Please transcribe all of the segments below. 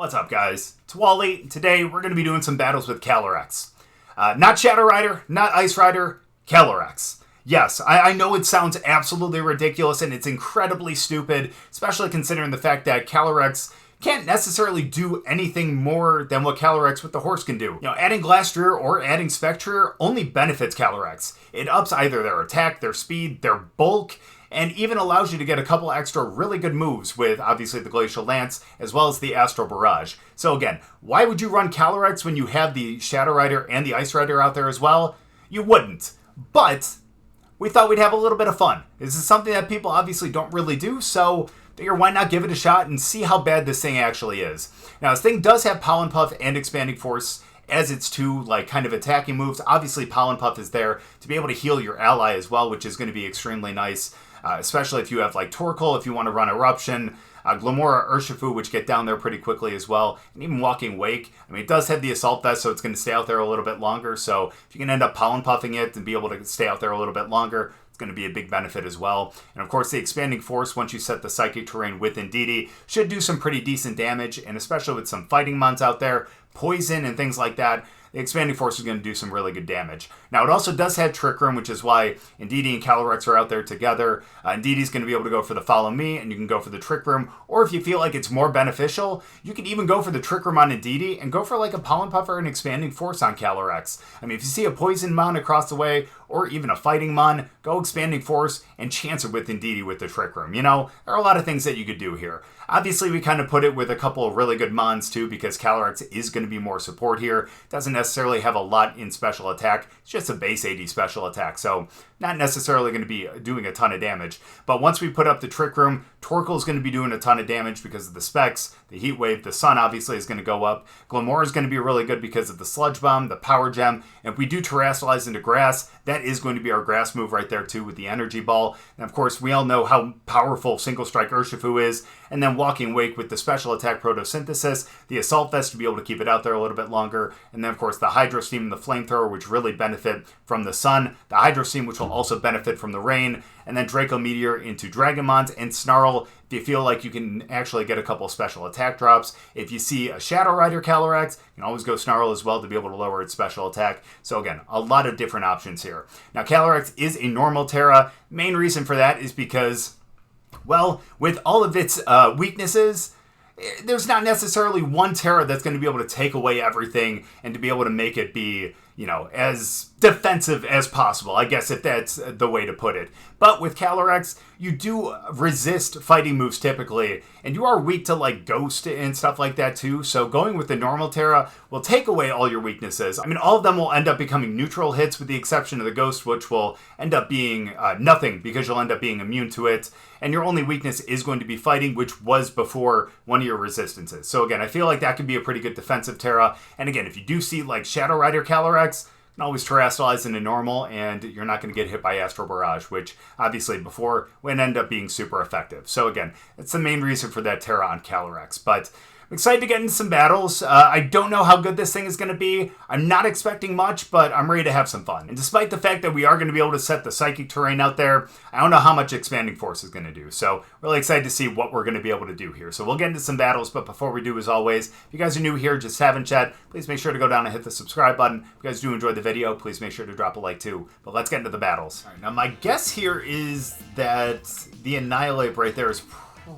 What's up, guys? It's Wally. Today we're going to be doing some battles with Calyrex. Not Shadow Rider, not Ice Rider, Calyrex. Yes, I know it sounds absolutely ridiculous and it's incredibly stupid, especially considering the fact that Calyrex can't necessarily do anything more than what Calyrex with the horse can do. You know, adding Glastrier or adding Spectrier only benefits Calyrex. It ups either their attack, their speed, their bulk, and even allows you to get a couple extra really good moves with, obviously, the Glacial Lance, as well as the Astral Barrage. So again, why would you run Calyrex when you have the Shadow Rider and the Ice Rider out there as well? You wouldn't. But we thought we'd have a little bit of fun. This is something that people obviously don't really do, so figure why not give it a shot and see how bad this thing actually is. Now, this thing does have Pollen Puff and Expanding Force as its two, kind of attacking moves. Obviously, Pollen Puff is there to be able to heal your ally as well, which is going to be extremely nice. Especially if you have Torkoal, if you want to run Eruption, Glimmora, Urshifu, which get down there pretty quickly as well, and even Walking Wake. I mean, it does have the Assault Vest, so it's going to stay out there a little bit longer, so if you can end up Pollen Puffing it and be able to stay out there a little bit longer, it's going to be a big benefit as well. And of course, the Expanding Force, once you set the Psychic Terrain with Indeedee, should do some pretty decent damage, and especially with some Fighting Mons out there, Poison and things like that, the Expanding Force is going to do some really good damage. Now, it also does have Trick Room, which is why Indeedee and Calyrex are out there together. Indeedee's going to be able to go for the Follow Me, and you can go for the Trick Room. Or if you feel like it's more beneficial, you can even go for the Trick Room on Indeedee and go for a Pollen Puff or an Expanding Force on Calyrex. I mean, if you see a Poison Mon across the way, or even a Fighting Mon, go Expanding Force and chance it with Indeedee with the Trick Room. You know, there are a lot of things that you could do here. Obviously, we kind of put it with a couple of really good Mons too, because Calyrex is going to be more support here. Doesn't necessarily have a lot in special attack. It's just a base 80 special attack, so not necessarily going to be doing a ton of damage. But once we put up the Trick Room, Torkoal is going to be doing a ton of damage because of the specs, the Heat Wave, the Sun obviously is going to go up. Glimmora is going to be really good because of the Sludge Bomb, the Power Gem, and if we do Terrasilize into Grass, that is going to be our Grass move right there too with the Energy Ball. And of course, we all know how powerful Single Strike Urshifu is, and then Walking Wake with the Special Attack Photosynthesis, the Assault Vest to be able to keep it out there a little bit longer, and then of course the Hydro Steam and the Flamethrower, which really benefit from the Sun, the Hydro Steam, which will also benefit from the rain, and then Draco Meteor into Dragonmons and Snarl if you feel like you can actually get a couple special attack drops. If you see a Shadow Rider Calyrex, you can always go Snarl as well to be able to lower its special attack. So again, a lot of different options here. Now, Calyrex is a normal Terra. Main reason for that is because, well, with all of its weaknesses, there's not necessarily one Terra that's going to be able to take away everything and to be able to make it be, you know, as defensive as possible, I guess, if that's the way to put it. But with Calyrex, you do resist fighting moves typically, and you are weak to Ghost and stuff like that too, so going with the normal Terra will take away all your weaknesses. I mean, all of them will end up becoming neutral hits with the exception of the Ghost, which will end up being nothing because you'll end up being immune to it, and your only weakness is going to be fighting, which was before one of your resistances. So again, I feel like that could be a pretty good defensive Terra, and again, if you do see Shadow Rider Calyrex, you can always Terrasilize into normal, and you're not going to get hit by Astral Barrage, which obviously before would end up being super effective. So again, that's the main reason for that Terra on Calyrex. But I'm excited to get into some battles. I don't know how good this thing is going to be. I'm not expecting much, but I'm ready to have some fun. And despite the fact that we are going to be able to set the Psychic Terrain out there, I don't know how much Expanding Force is going to do. So really excited to see what we're going to be able to do here. So we'll get into some battles, but before we do, as always, if you guys are new here, just haven't chat, please make sure to go down and hit the subscribe button. If you guys do enjoy the video, please make sure to drop a like too. But let's get into the battles. All right, now my guess here is that the Annihilate right there is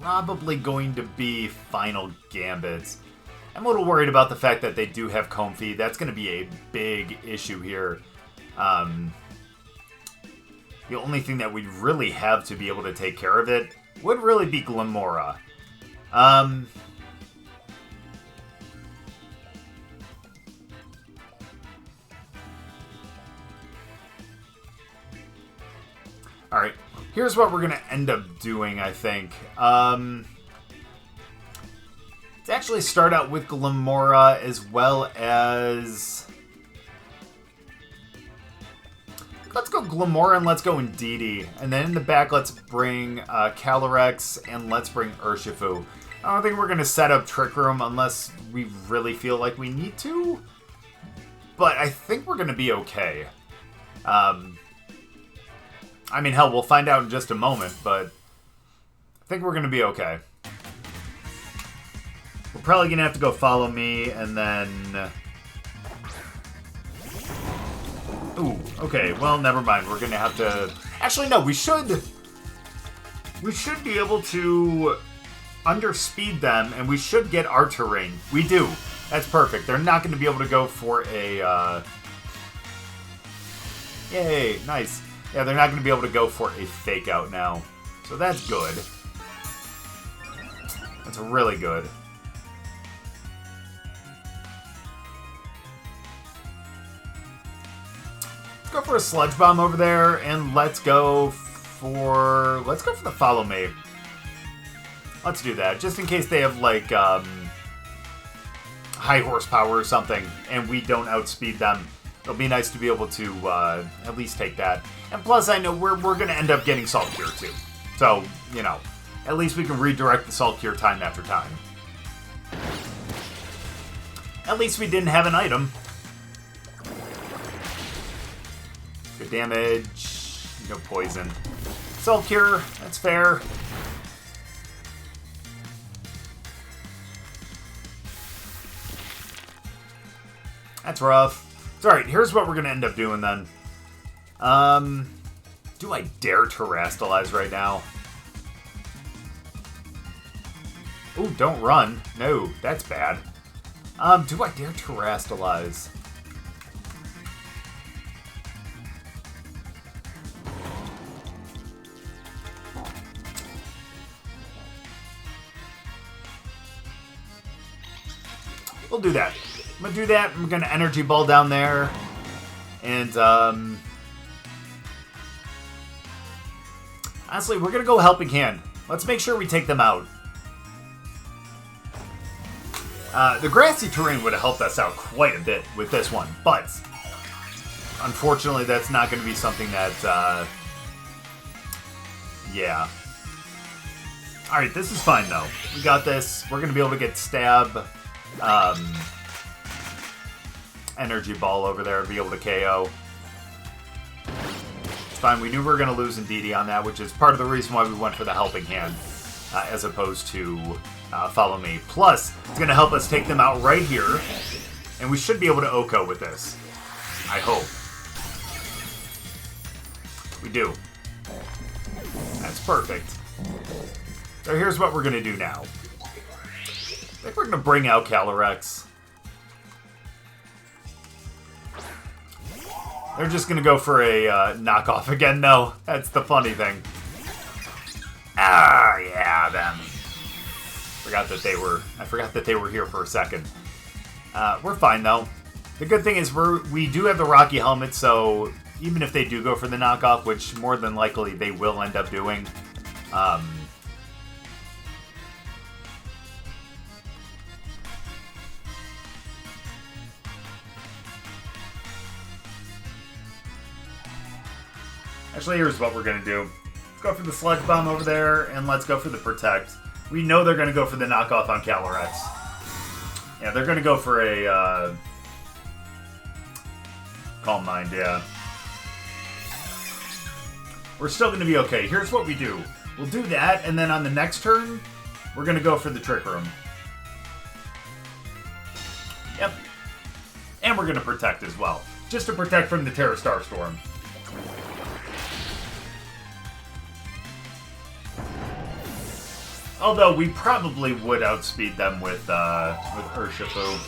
probably going to be Final Gambits. I'm a little worried about the fact that they do have Comfey. That's going to be a big issue here. The only thing that we'd really have to be able to take care of it would really be Glimmora. Alright, here's what we're going to end up doing, I think. Let's actually start out with Glimmora as well as... Let's go Glimmora and let's go Indeedee. And then in the back, let's bring Calyrex and let's bring Urshifu. I don't think we're going to set up Trick Room unless we really feel like we need to. But I think we're going to be okay. I mean, hell, we'll find out in just a moment, but I think we're going to be okay. We're probably going to have to go follow me, and then... Ooh, okay, well, never mind. We're going to have to... Actually, no, we should... We should be able to underspeed them, and we should get our terrain. We do. That's perfect. They're not going to be able to go for a... Yay, nice. Yeah, they're not going to be able to go for a fake out now. So that's good. That's really good. Let's go for a Sludge Bomb over there, and let's go for the Follow Me. Let's do that, just in case they have, like, high horsepower or something, and we don't outspeed them. It'll be nice to be able to at least take that. And plus, I know we're going to end up getting Salt Cure, too. So, you know, at least we can redirect the Salt Cure time after time. At least we didn't have an item. Good damage. No poison. Salt Cure, that's fair. That's rough. It's alright, here's what we're going to end up doing then. Do I dare Terrastalize right now? Ooh, don't run. No, that's bad. Do I dare Terrastalize? We'll do that. I'm going to do that. I'm going to Energy Ball down there. And, honestly, we're going to go Helping Hand. Let's make sure we take them out. The grassy terrain would have helped us out quite a bit with this one. But, unfortunately, that's not going to be something that, yeah. Alright, this is fine, though. We got this. We're going to be able to get Stab, Energy Ball over there and be able to KO. It's fine. We knew we were going to lose Indeedee on that, which is part of the reason why we went for the Helping Hand as opposed to Follow Me. Plus, it's going to help us take them out right here, and we should be able to Oko with this. I hope. We do. That's perfect. So here's what we're going to do now. I think we're going to bring out Calyrex. They're just going to go for a knockoff again, though. That's the funny thing. Ah, yeah, them. I forgot that they were here for a second. We're fine, though. The good thing is we do have the Rocky Helmet, so even if they do go for the knockoff, which more than likely they will end up doing, actually, here's what we're going to do. Let's go for the Sludge Bomb over there, and let's go for the Protect. We know they're going to go for the knockoff on Calyrex. Yeah, they're going to go for a Calm Mind, yeah. We're still going to be okay. Here's what we do. We'll do that, and then on the next turn, we're going to go for the Trick Room. Yep. And we're going to Protect as well. Just to protect from the Terra Star Storm. Although we probably would outspeed them with Urshifu.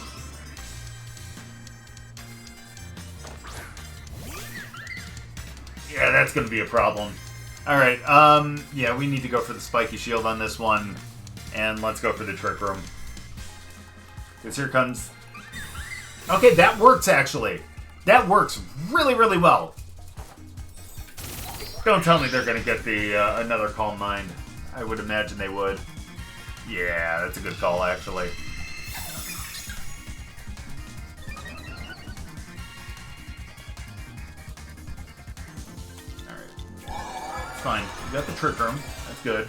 Yeah, that's going to be a problem. Alright, yeah, we need to go for the Spiky Shield on this one. And let's go for the Trick Room. Because here comes... Okay, that works, actually. That works really, really well. Don't tell me they're going to get the another Calm Mind. I would imagine they would. Yeah, that's a good call, actually. Alright. It's fine. We got the Trick Room. That's good.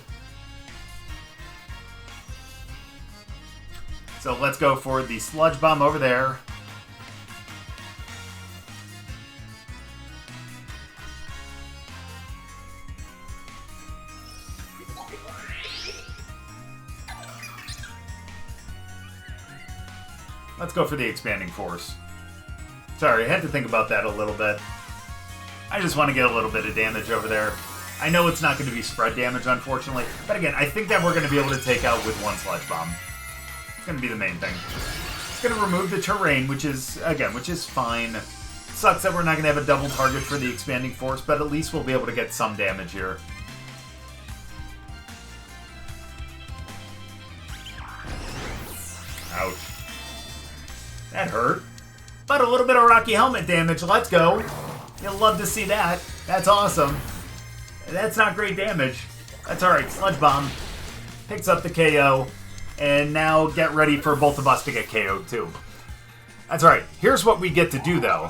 So let's go for the Sludge Bomb over there. Let's go for the Expanding Force. Sorry, I had to think about that a little bit. I just want to get a little bit of damage over there. I know it's not going to be spread damage, unfortunately. But again, I think that we're going to be able to take out with one Sludge Bomb. It's going to be the main thing. It's going to remove the terrain, which is fine. Sucks that we're not going to have a double target for the Expanding Force, but at least we'll be able to get some damage here. Ouch. That hurt. But a little bit of Rocky Helmet damage. Let's go. You'll love to see that. That's awesome. That's not great damage. That's alright. Sludge Bomb picks up the KO. And now get ready for both of us to get KO'd too. That's alright. Here's what we get to do though.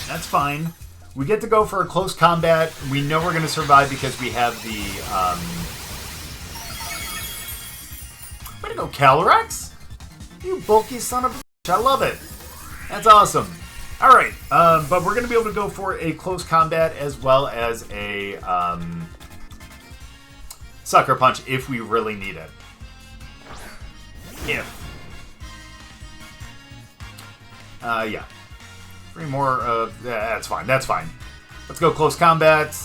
That's fine. We get to go for a close combat. We know we're going to survive because we have the... Way to go, Calyrex! You bulky son of a bitch. I love it. That's awesome. Alright, but we're going to be able to go for a close combat as well as a Sucker Punch if we really need it. Yeah. 3 more of... that's fine, that's fine. Let's go close combat.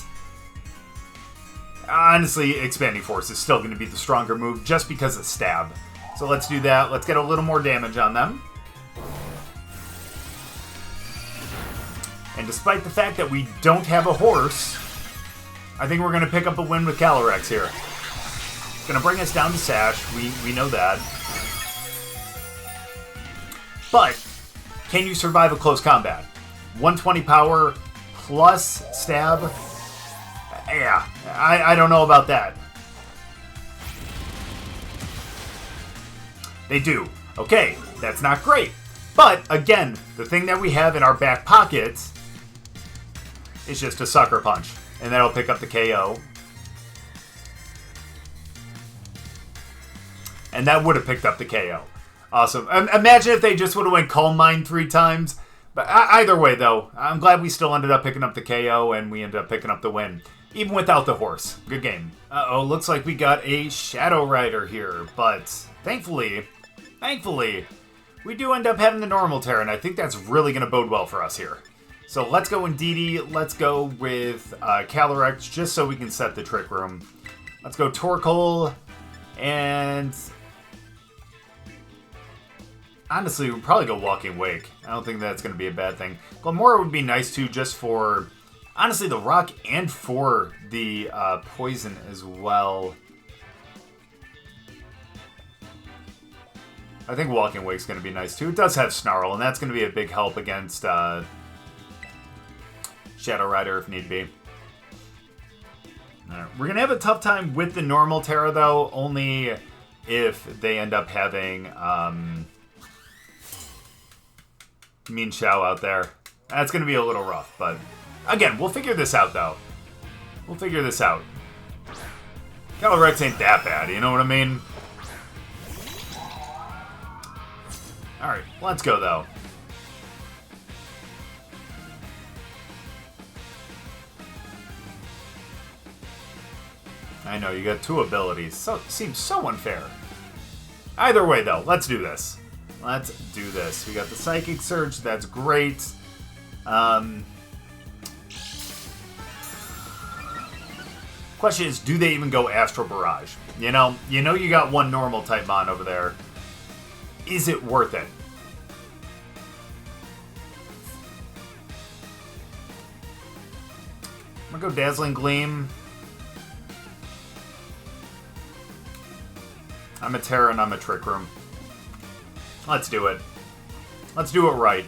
Honestly, Expanding Force is still going to be the stronger move just because of Stab. So let's do that. Let's get a little more damage on them. And despite the fact that we don't have a horse, I think we're going to pick up a win with Calyrex here. It's going to bring us down to Sash. We know that. But can you survive a close combat? 120 power plus Stab? Yeah, I don't know about that. They do. Okay, that's not great. But, again, the thing that we have in our back pocket is just a Sucker Punch. And that'll pick up the KO. And that would have picked up the KO. Awesome. Imagine if they just would have went Calm Mind 3 times. But either way, though, I'm glad we still ended up picking up the KO and we ended up picking up the win. Even without the horse. Good game. Uh-oh, looks like we got a Shadow Rider here. But thankfully, we do end up having the normal Terra, and I think that's really going to bode well for us here. So let's go Indeedee. Let's go with Calyrex just so we can set the Trick Room. Let's go Torkoal. And honestly, we'll probably go Walking Wake. I don't think that's going to be a bad thing. Glimmora would be nice too, just for, honestly, the rock and for the poison as well. I think Walking Wake's going to be nice too. It does have Snarl, and that's going to be a big help against Shadow Rider if need be. Right. We're going to have a tough time with the normal Terra, though, only if they end up having Mean Shao out there. That's going to be a little rough, but again, we'll figure this out, though. We'll figure this out. Calyrex ain't that bad, you know what I mean? Alright, let's go, though. I know, you got 2 abilities. So seems so unfair. Either way, though, let's do this. Let's do this. We got the Psychic Surge. That's great. Question is, do they even go Astral Barrage? You know you got one normal type mon over there. Is it worth it? I'm gonna go Dazzling Gleam. I'm a Terra and I'm a Trick Room. Let's do it. Let's do it right.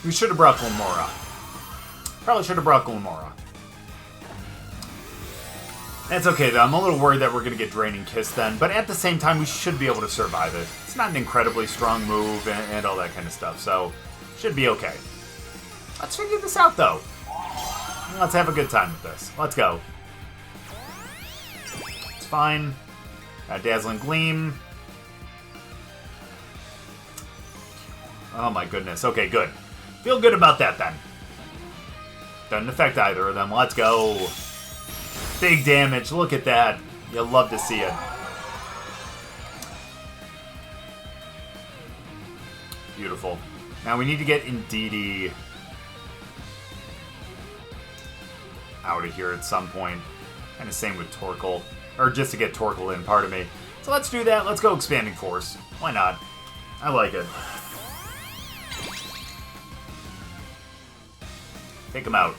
We should have brought Glimmora. Probably should have brought Glimmora. That's okay, though. I'm a little worried that we're going to get Draining Kiss then, but at the same time, we should be able to survive it. It's not an incredibly strong move and all that kind of stuff, so should be okay. Let's figure this out, though. Let's have a good time with this. Let's go. It's fine. Got Dazzling Gleam. Oh my goodness. Okay, good. Feel good about that, then. Doesn't affect either of them. Let's go. Big damage. Look at that. You'll love to see it. Beautiful. Now we need to get Indeedee out of here at some point. And the same with Torkoal. Or just to get Torkoal in, pardon me. So let's do that. Let's go Expanding Force. Why not? I like it. Take him out.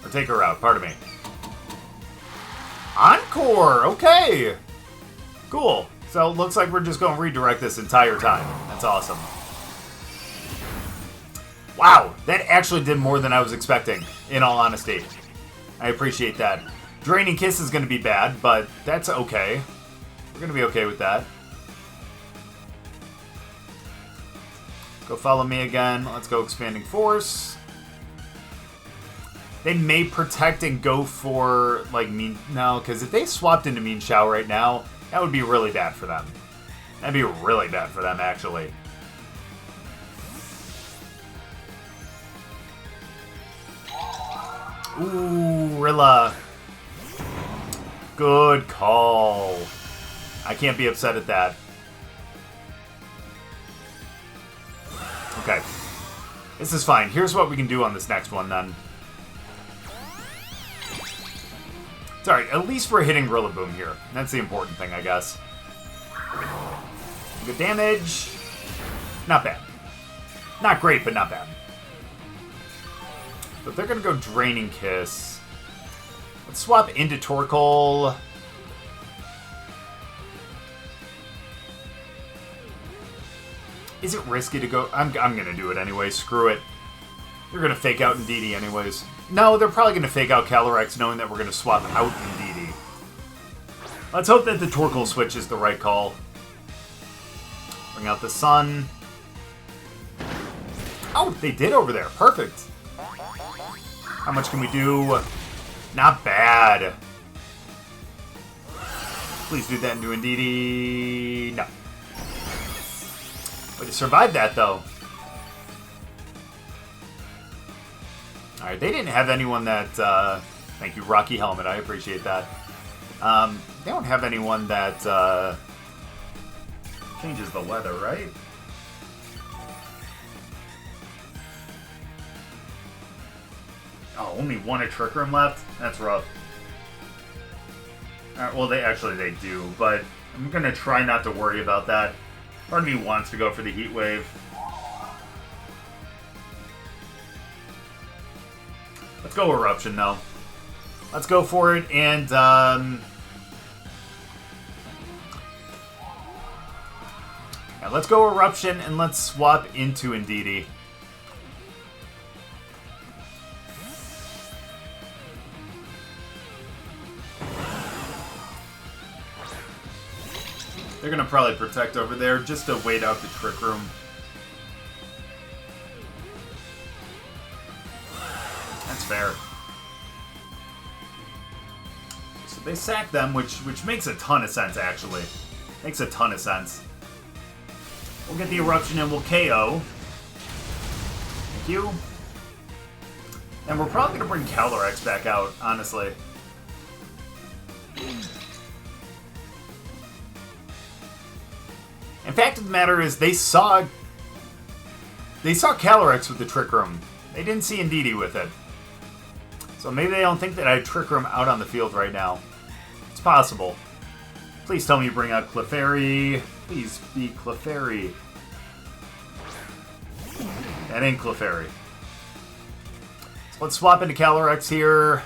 Or take her out, pardon me. Encore! Okay! Cool. So it looks like we're just going to redirect this entire time. That's awesome. Wow, that actually did more than I was expecting, in all honesty. I appreciate that. Draining Kiss is going to be bad, but that's okay. We're going to be okay with that. Go follow me again. Let's go Expanding Force. They may protect and go for, like, Mean... No, because if they swapped into Mean Shao right now, that would be really bad for them. That'd be really bad for them, actually. Ooh, Rilla. Good call. I can't be upset at that. Okay. This is fine. Here's what we can do on this next one, then. It's alright. At least we're hitting Rillaboom here. That's the important thing, I guess. Good damage. Not bad. Not great, but not bad. But they're going to go Draining Kiss. Let's swap into Torkoal. Is it risky to go? I'm going to do it anyway. Screw it. They're going to fake out Indeedee anyways. No, they're probably going to fake out Calyrex knowing that we're going to swap out Indeedee. Let's hope that the Torkoal switch is the right call. Bring out the Sun. Oh, they did over there. Perfect. How much can we do? Not bad. Please do that into Indeedee. No. Way to survive that, though. Alright, they didn't have anyone that... thank you, Rocky Helmet. I appreciate that. They don't have anyone that changes the weather, right? Oh, only one at Trick Room left? That's rough. Alright, well, they do, but I'm going to try not to worry about that. Part of me wants to go for the Heat Wave. Let's go Eruption, though. Let's go for it, and, yeah, let's go Eruption, and let's swap into Indeedee. They're going to probably protect over there just to wait out the Trick Room. That's fair. So they sack them, which makes a ton of sense, actually. Makes a ton of sense. We'll get the Eruption and we'll KO. Thank you. And we're probably going to bring Calyrex back out, honestly. In fact of the matter is, they saw Calyrex with the Trick Room. They didn't see Indeedee with it. So maybe they don't think that I had Trick Room out on the field right now. It's possible. Please tell me you bring out Clefairy. Please be Clefairy. That ain't Clefairy. So let's swap into Calyrex here.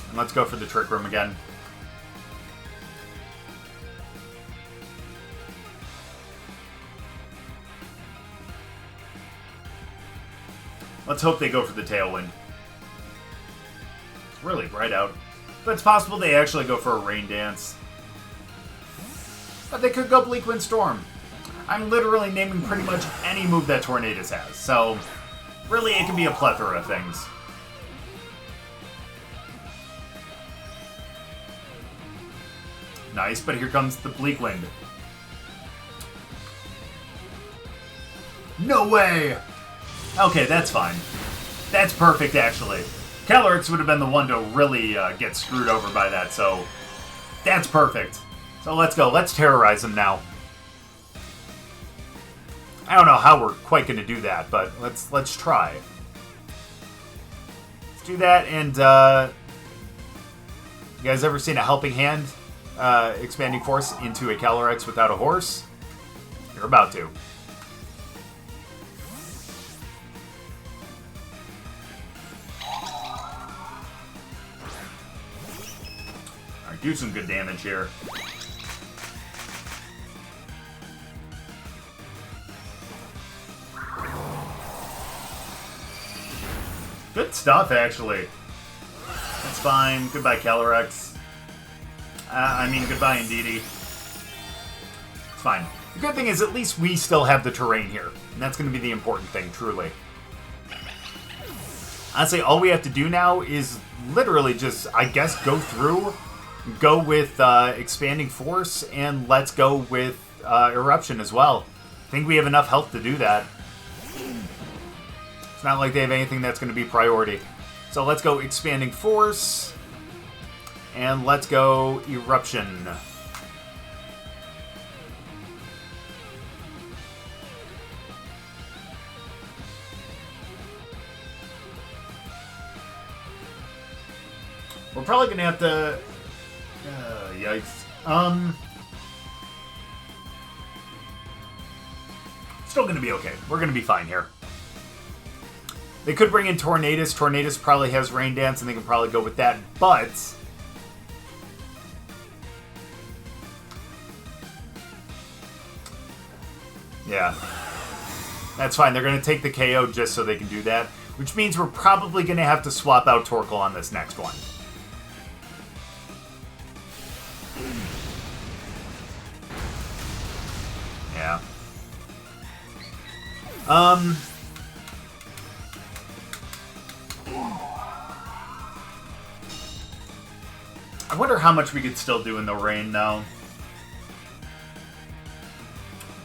And let's go for the Trick Room again. Let's hope they go for the Tailwind. It's really bright out. But it's possible they actually go for a Rain Dance. But they could go Bleak Wind Storm. I'm literally naming pretty much any move that Tornadus has. So, really, it can be a plethora of things. Nice, but here comes the Bleak Wind. No way! Okay, that's fine. That's perfect, actually. Calyrex would have been the one to really get screwed over by that, so that's perfect. So let's go. Let's terrorize him now. I don't know how we're quite going to do that, but let's try. Let's do that, and you guys ever seen a helping hand expanding force into a Calyrex without a horse? You're about to. Alright, do some good damage here. Good stuff, actually. That's fine. Goodbye, Calyrex. I mean, goodbye, Indeedee. It's fine. The good thing is at least we still have the terrain here. And that's going to be the important thing, truly. Honestly, all we have to do now is literally just, I guess, go through, go with Expanding Force, and let's go with Eruption as well. I think we have enough health to do that. It's not like they have anything that's going to be priority. So let's go Expanding Force. And let's go Eruption. We're probably going to have to... yikes. Still going to be okay. We're going to be fine here. They could bring in Tornadus. Tornadus probably has Rain Dance, and they can probably go with that. But yeah, that's fine. They're going to take the KO just so they can do that, which means we're probably going to have to swap out Torkoal on this next one. Yeah. I wonder how much we could still do in the rain now.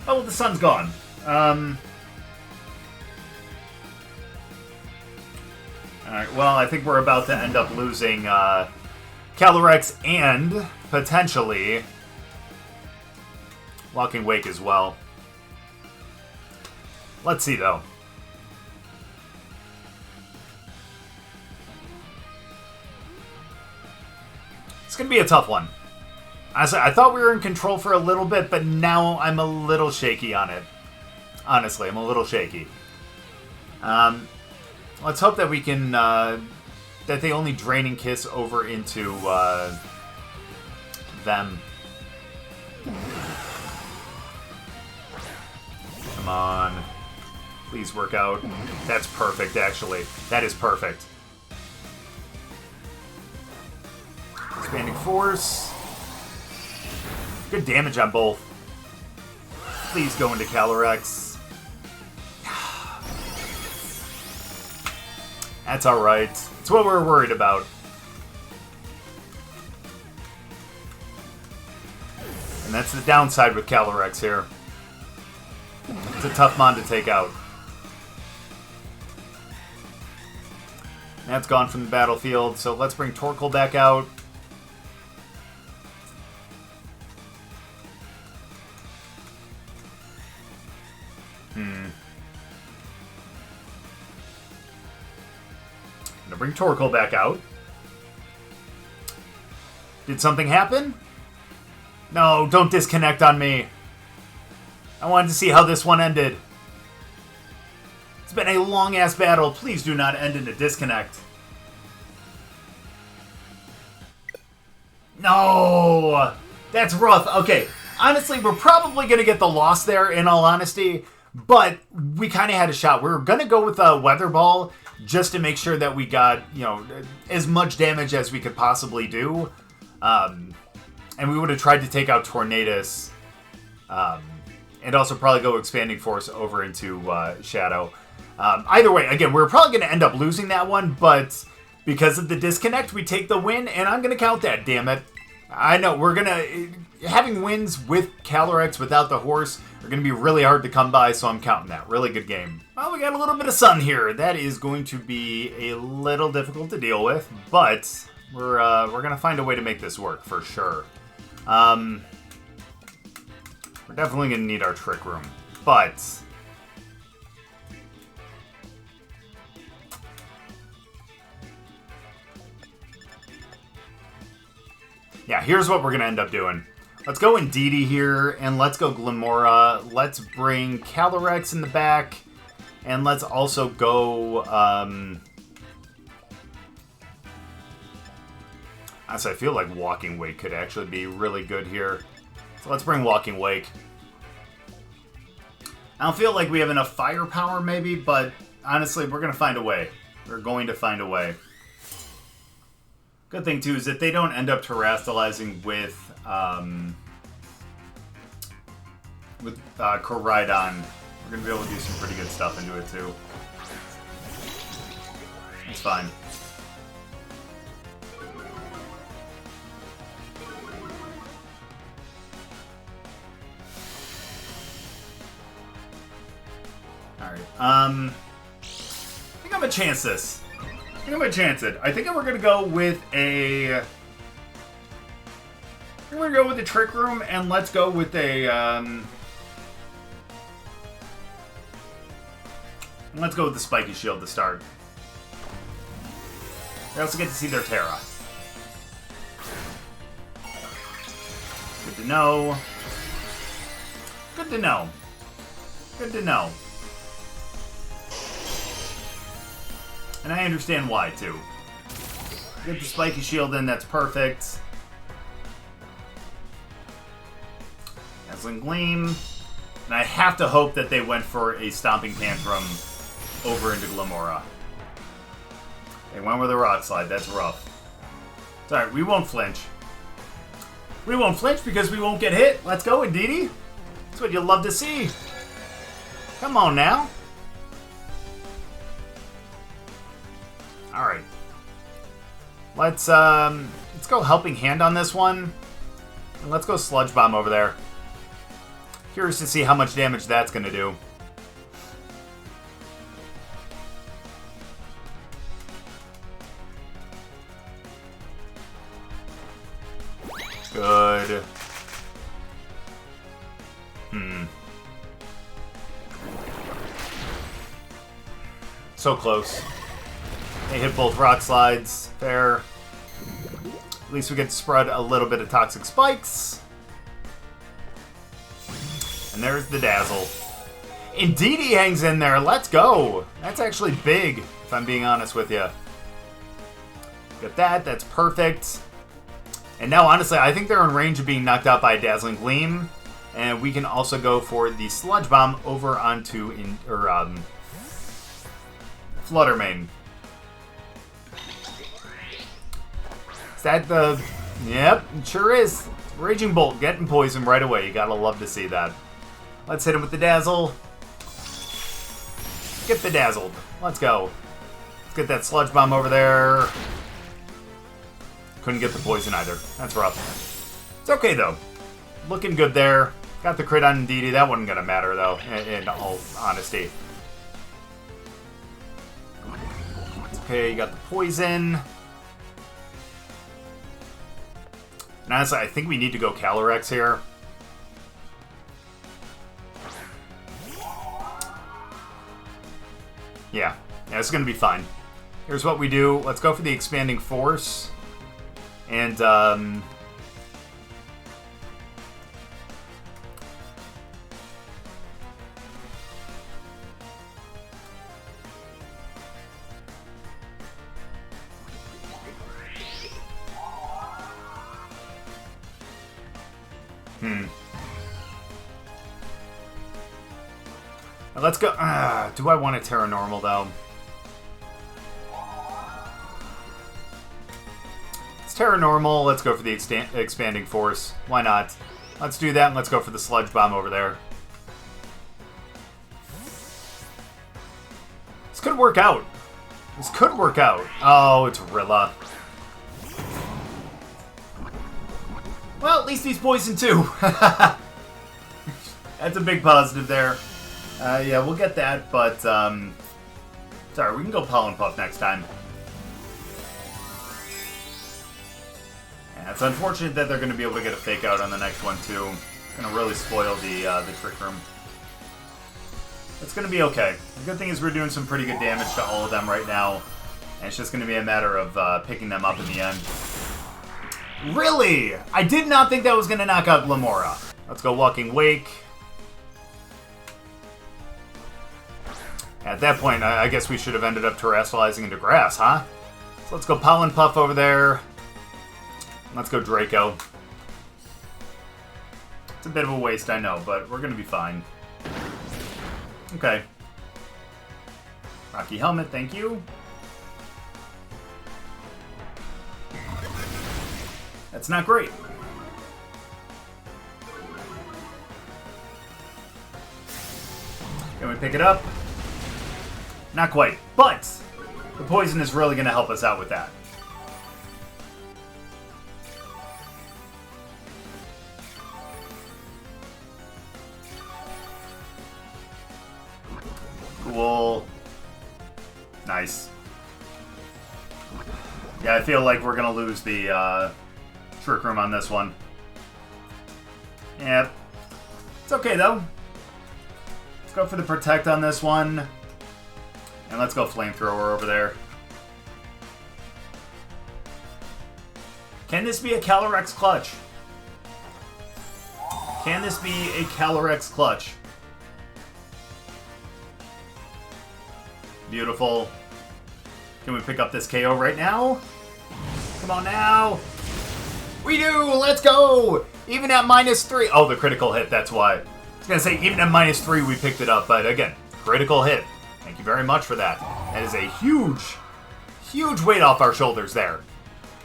Oh, well, the sun's gone. Alright, well, I think we're about to end up losing Calyrex and potentially Walking Wake as well. Let's see, though. It's going to be a tough one. Honestly, I thought we were in control for a little bit, but now I'm a little shaky on it. Honestly, I'm a little shaky. Let's hope that we can... that they only Draining Kiss over into them. Come on. Please work out. That's perfect, actually. That is perfect. Expanding Force. Good damage on both. Please go into Calyrex. That's alright. It's what we're worried about. And that's the downside with Calyrex here. It's a tough mon to take out. That's gone from the battlefield, so let's bring Torkoal back out. Gonna bring Torkoal back out. Did something happen? No, don't disconnect on me. I wanted to see how this one ended. It's been a long-ass battle. Please do not end in a disconnect. No! That's rough. Okay, honestly, we're probably going to get the loss there, in all honesty. But we kind of had a shot. We were going to go with a Weather Ball just to make sure that we got, you know, as much damage as we could possibly do. And we would have tried to take out Tornadus. And also probably go Expanding Force over into Shadow. Either way, again, we're probably going to end up losing that one. But because of the disconnect, we take the win. And I'm going to count that, damn it. I know, we're gonna... Having wins with Calyrex without the horse are gonna be really hard to come by, so I'm counting that. Really good game. Well, we got a little bit of sun here. That is going to be a little difficult to deal with, but we're gonna find a way to make this work, for sure. We're definitely gonna need our Trick Room, but... Yeah, here's what we're going to end up doing. Let's go Indeedee here, and let's go Glimmora. Let's bring Calyrex in the back, and let's also go... Honestly, I feel like Walking Wake could actually be really good here. So let's bring Walking Wake. I don't feel like we have enough firepower, maybe, but honestly, we're going to find a way. We're going to find a way. Good thing, too, is that they don't end up terastallizing with Koraidon. We're going to be able to do some pretty good stuff into it, too. It's fine. Alright, I think I'm going to chance this. I think I'm going to chance it. I think we're going to go with a... We're going to go with the Trick Room, and let's go with a... Let's go with the Spiky Shield to start. We also get to see their Terra. Good to know. Good to know. Good to know. And I understand why, too. Get the Spiky Shield in, that's perfect. Dazzling Gleam. And I have to hope that they went for a Stomping Tantrum over into Glimmora. They went with a Rock Slide, that's rough. It's alright, we won't flinch. We won't flinch because we won't get hit. Let's go, Indeedee. That's what you'll love to see. Come on now. Alright. Let's go Helping Hand on this one. And let's go Sludge Bomb over there. Curious to see how much damage that's going to do. Good. So close. They hit both Rock Slides. Fair. At least we get to spread a little bit of Toxic Spikes. And there's the Dazzle. Indeedee hangs in there. Let's go. That's actually big, if I'm being honest with you. Got that. That's perfect. And now, honestly, I think they're in range of being knocked out by a Dazzling Gleam. And we can also go for the Sludge Bomb over onto Fluttermane. Is that the... Yep, it sure is. Raging Bolt, getting poison right away. You gotta love to see that. Let's hit him with the Dazzle. Get the Dazzled. Let's go. Let's get that Sludge Bomb over there. Couldn't get the poison either. That's rough. It's okay, though. Looking good there. Got the crit on Indeedee. That wasn't gonna matter, though, in all honesty. Okay, you got the poison. And honestly, I think we need to go Calyrex here. Yeah, it's going to be fine. Here's what we do. Let's go for the Expanding Force. And, let's go. Do I want a Terra Normal, though? It's Terra Normal. Let's go for the Expanding Force. Why not? Let's do that, and let's go for the Sludge Bomb over there. This could work out. This could work out. Oh, it's Rilla. Well, at least he's poisoned too. That's a big positive there. Yeah, we'll get that, but, sorry, we can go Pollen Puff next time. Yeah, it's unfortunate that they're going to be able to get a Fake Out on the next one, too. It's going to really spoil the Trick Room. It's going to be okay. The good thing is we're doing some pretty good damage to all of them right now, and it's just going to be a matter of picking them up in the end. Really? I did not think that was going to knock out Glimmora. Let's go Walking Wake. At that point, I guess we should have ended up terrestrializing into grass, huh? So let's go Pollen Puff over there. Let's go Draco. It's a bit of a waste, I know, but we're going to be fine. Okay. Rocky Helmet, thank you. That's not great. Can we pick it up? Not quite, but the poison is really going to help us out with that. Cool. Nice. Yeah, I feel like we're going to lose the Trick Room on this one. Yep. It's okay, though. Let's go for the Protect on this one. And let's go Flamethrower over there. Can this be a Calyrex clutch? Can this be a Calyrex clutch? Beautiful. Can we pick up this KO right now? Come on now. We do! Let's go! Even at -3. Oh, the critical hit, that's why. I was going to say, even at -3 we picked it up, but again, critical hit. Thank you very much for that. That is a huge, huge weight off our shoulders there.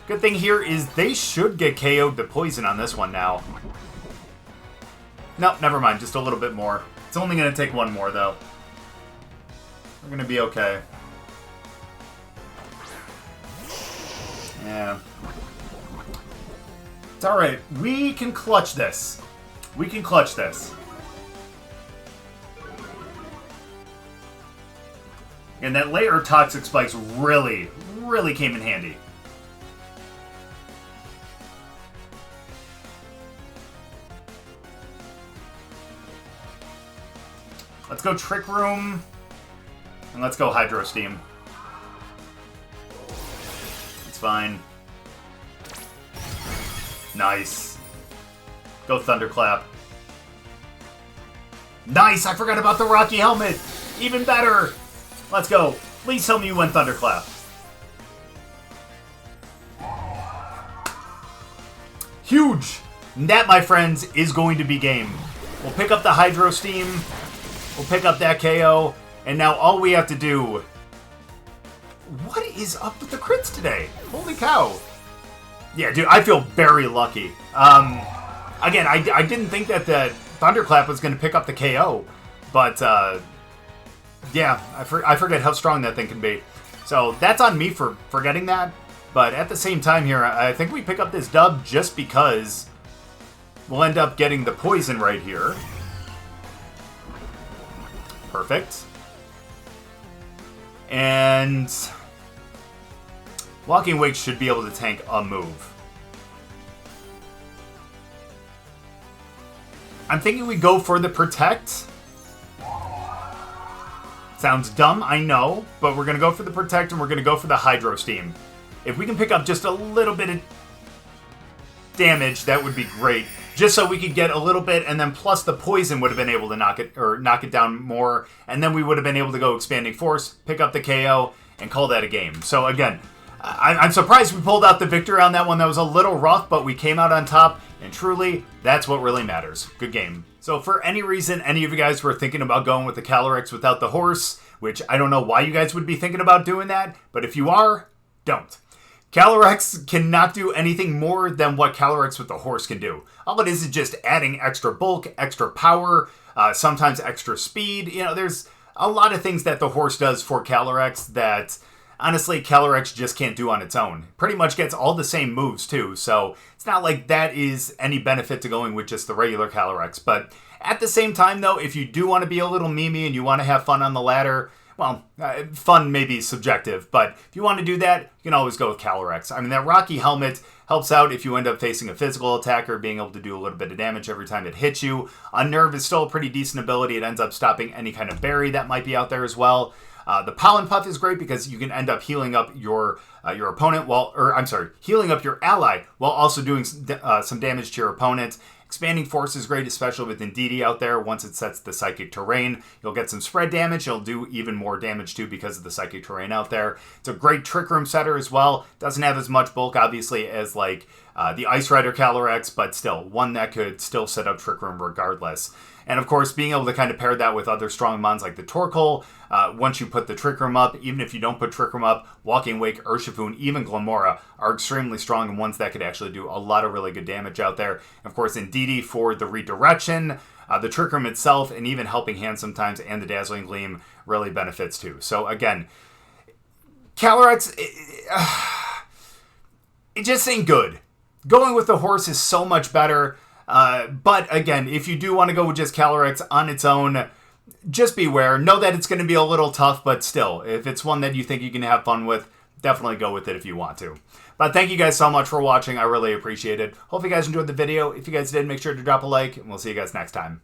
Good thing here is they should get KO'd to poison on this one now. Nope, never mind. Just a little bit more. It's only going to take one more, though. We're going to be okay. Yeah. It's alright. We can clutch this. We can clutch this. And that layer of Toxic Spikes really, really came in handy. Let's go Trick Room. And let's go Hydro Steam. It's fine. Nice. Go Thunderclap. Nice! I forgot about the Rocky Helmet! Even better! Let's go. Please tell me you went Thunderclap. Huge! That, my friends, is going to be game. We'll pick up the Hydro Steam. We'll pick up that KO. And now all we have to do... What is up with the crits today? Holy cow. Yeah, dude, I feel very lucky. Again, I didn't think that the Thunderclap was going to pick up the KO. But, yeah, I forget how strong that thing can be. So that's on me for forgetting that. But at the same time here, I think we pick up this dub just because we'll end up getting the poison right here. Perfect. And Walking Wake should be able to tank a move. I'm thinking we go for the Protect. Sounds dumb, I know, but we're going to go for the Protect and we're going to go for the Hydro Steam. If we can pick up just a little bit of damage, that would be great. Just so we could get a little bit, and then plus the poison would have been able to knock it down more, and then we would have been able to go Expanding Force, pick up the KO, and call that a game. So again, I'm surprised we pulled out the victory on that one. That was a little rough, but we came out on top, and truly, that's what really matters. Good game. So for any reason any of you guys were thinking about going with the Calyrex without the horse, which I don't know why you guys would be thinking about doing that, but if you are, don't. Calyrex cannot do anything more than what Calyrex with the horse can do. All it is just adding extra bulk, extra power, sometimes extra speed. You know, there's a lot of things that the horse does for Calyrex that honestly, Calyrex just can't do on its own. Pretty much gets all the same moves too, so it's not like that is any benefit to going with just the regular Calyrex. But at the same time though, if you do want to be a little memey and you want to have fun on the ladder, well, fun may be subjective, but if you want to do that, you can always go with Calyrex. I mean, that Rocky Helmet helps out if you end up facing a physical attacker, being able to do a little bit of damage every time it hits you. Unnerve is still a pretty decent ability. It ends up stopping any kind of berry that might be out there as well. The Pollen Puff is great because you can end up healing up your opponent healing up your ally while also doing some damage to your opponent. Expanding Force is great, especially with Indeedee out there. Once it sets the Psychic Terrain, you'll get some spread damage. You'll do even more damage too because of the Psychic Terrain out there. It's a great Trick Room setter as well. Doesn't have as much bulk, obviously, as like the Ice Rider Calyrex, but still, one that could still set up Trick Room regardless. And of course, being able to kind of pair that with other strong mons like the Torkoal, once you put the Trick Room up, even if you don't put Trick Room up, Walking Wake, Urshifu, and even Glimmora are extremely strong and ones that could actually do a lot of really good damage out there. And of course, Indeedee for the redirection, the Trick Room itself, and even Helping Hand sometimes, and the Dazzling Gleam really benefits too. So again, Calyrex, it just ain't good. Going with the horse is so much better. But again, if you do want to go with just Calyrex on its own, just beware. Know that it's going to be a little tough, but still, if it's one that you think you can have fun with, definitely go with it if you want to. But thank you guys so much for watching. I really appreciate it. Hope you guys enjoyed the video. If you guys did, make sure to drop a like, and we'll see you guys next time.